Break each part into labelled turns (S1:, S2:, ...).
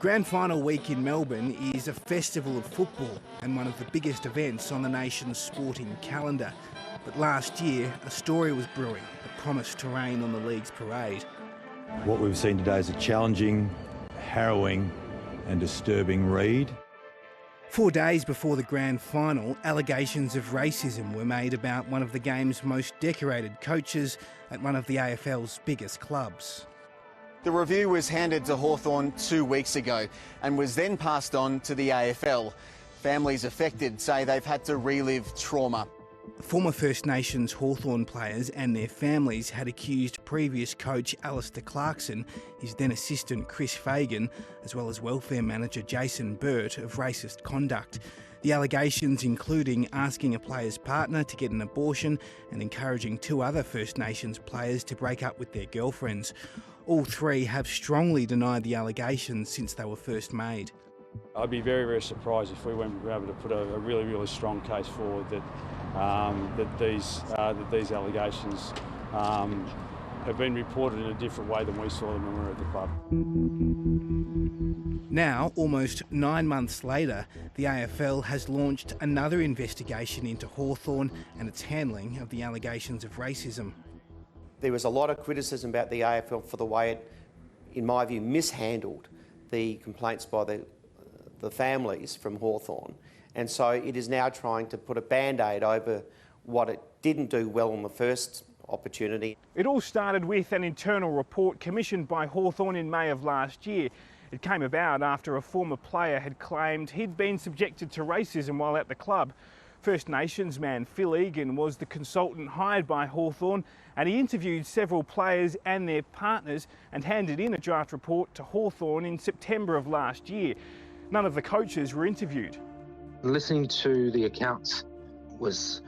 S1: Grand Final week in Melbourne is a festival of football and one of the biggest events on the nation's sporting calendar. But last year, a story was brewing that promised to rain on the league's parade.
S2: What we've seen today is a challenging, harrowing and disturbing read.
S1: 4 days before the grand final, allegations of racism were made about one of the game's most decorated coaches at one of the AFL's biggest clubs.
S3: The review was handed to Hawthorn 2 weeks ago and was then passed on to the AFL. Families affected say they've had to relive trauma.
S1: Former First Nations Hawthorn players and their families had accused previous coach Alistair Clarkson, his then assistant Chris Fagan, as well as welfare manager Jason Burt of racist conduct. The allegations including asking a player's partner to get an abortion and encouraging 2 other First Nations players to break up with their girlfriends. All 3 have strongly denied the allegations since they were first made.
S4: I'd be very, very surprised if we weren't able to put a really, really strong case forward that these allegations have been reported in a different way than we saw them when we were at the club.
S1: Now, almost 9 months later, the AFL has launched another investigation into Hawthorn and its handling of the allegations of racism.
S5: There was a lot of criticism about the AFL for the way it, in my view, mishandled the complaints by the families from Hawthorn. And so it is now trying to put a band-aid over what it didn't do well on the first opportunity.
S1: It all started with an internal report commissioned by Hawthorn in May of last year. It came about after a former player had claimed he'd been subjected to racism while at the club. First Nations man Phil Egan was the consultant hired by Hawthorn, and he interviewed several players and their partners and handed in a draft report to Hawthorn in September of last year. None of the coaches were interviewed.
S6: Listening to the accounts was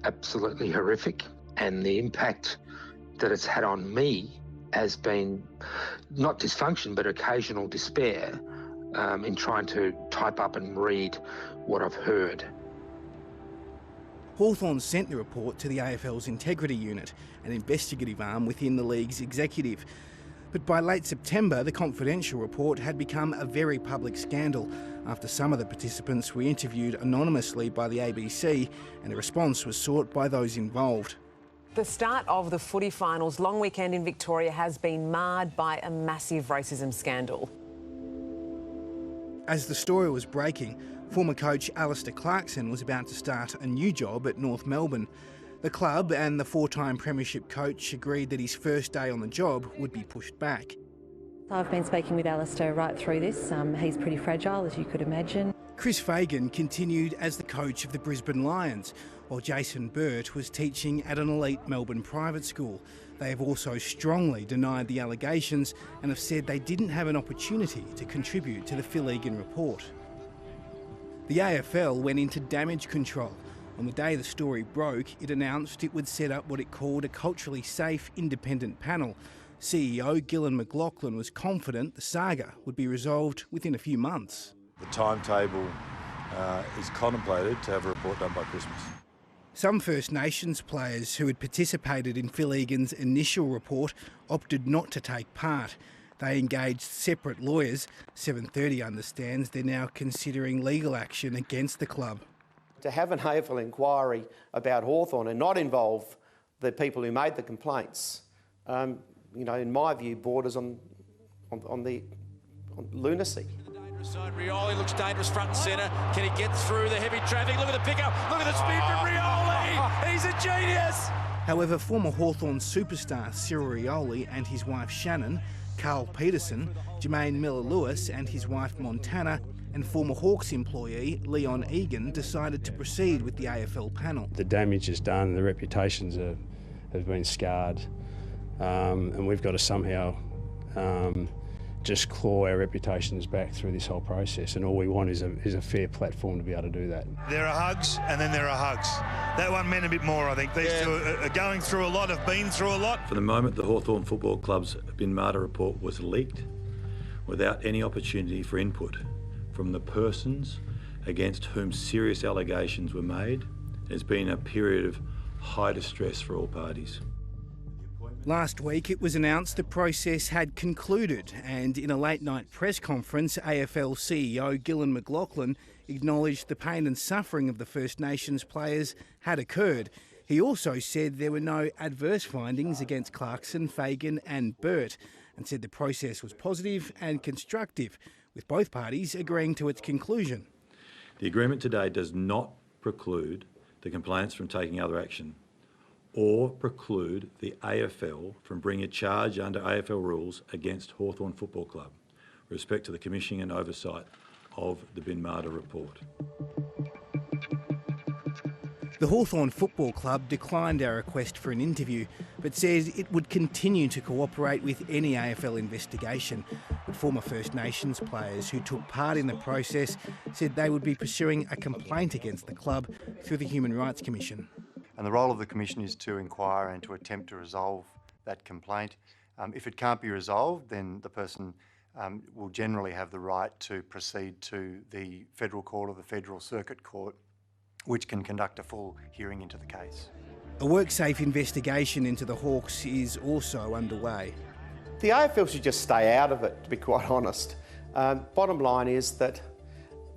S6: absolutely horrific, and the impact that it's had on me has been not dysfunction but occasional despair in trying to type up and read what I've heard.
S1: Hawthorn sent the report to the AFL's Integrity Unit, an investigative arm within the league's executive. But by late September, the confidential report had become a very public scandal after some of the participants were interviewed anonymously by the ABC and a response was sought by those involved.
S7: The start of the footy finals long weekend in Victoria has been marred by a massive racism scandal.
S1: As the story was breaking, former coach Alistair Clarkson was about to start a new job at North Melbourne. The club and the 4-time premiership coach agreed that his first day on the job would be pushed back.
S8: I've been speaking with Alistair right through this. He's pretty fragile, as you could imagine.
S1: Chris Fagan continued as the coach of the Brisbane Lions, while Jason Burt was teaching at an elite Melbourne private school. They have also strongly denied the allegations and have said they didn't have an opportunity to contribute to the Phil Egan report. The AFL went into damage control. On the day the story broke, it announced it would set up what it called a culturally safe independent panel. CEO Gillan McLachlan was confident the saga would be resolved within a few months.
S2: The timetable is contemplated to have a report done by Christmas.
S1: Some First Nations players who had participated in Phil Egan's initial report opted not to take part. They engaged separate lawyers. 730 understands they're now considering legal action against the club.
S5: To have an AFL inquiry about Hawthorn and not involve the people who made the complaints, in my view, borders on lunacy.
S9: Rioli looks dangerous front and centre. Can he get through the heavy traffic? Look at the pickup. Look at the speed from Rioli. He's a genius.
S1: However, former Hawthorn superstar Cyril Rioli and his wife Shannon, Carl Peterson, Jermaine Miller-Lewis and his wife Montana, and former Hawks employee Leon Egan decided to proceed with the AFL panel.
S4: The damage is done, the reputations have been scarred, and we've got to somehow just claw our reputations back through this whole process, and all we want is a fair platform to be able to do that.
S10: There are hugs and then there are hugs. That one meant a bit more, I think. These two are going through a lot, have been through a lot.
S2: For the moment the Hawthorn Football Club's Bin Marta report was leaked without any opportunity for input from the persons against whom serious allegations were made, there's been a period of high distress for all parties.
S1: Last week it was announced the process had concluded, and in a late night press conference, AFL CEO Gillan McLachlan acknowledged the pain and suffering of the First Nations players had occurred. He also said there were no adverse findings against Clarkson, Fagan and Burt, and said the process was positive and constructive, with both parties agreeing to its conclusion.
S2: The agreement today does not preclude the complainants from taking other action or preclude the AFL from bringing a charge under AFL rules against Hawthorn Football Club with respect to the commissioning and oversight of the Bin Marda report.
S1: The Hawthorn Football Club declined our request for an interview, but says it would continue to cooperate with any AFL investigation. But former First Nations players who took part in the process said they would be pursuing a complaint against the club through the Human Rights Commission.
S11: And the role of the Commission is to inquire and to attempt to resolve that complaint. If it can't be resolved, then the person will generally have the right to proceed to the Federal Court or the Federal Circuit Court, which can conduct a full hearing into the case.
S1: A WorkSafe investigation into the Hawks is also underway.
S5: The AFL should just stay out of it, to be quite honest. Bottom line is that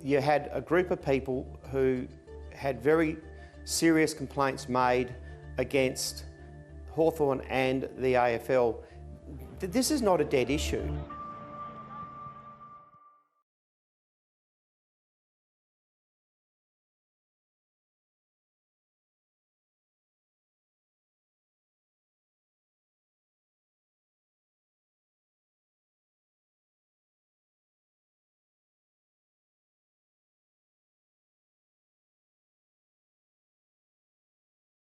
S5: you had a group of people who had very serious complaints made against Hawthorn and the AFL. This is not a dead issue.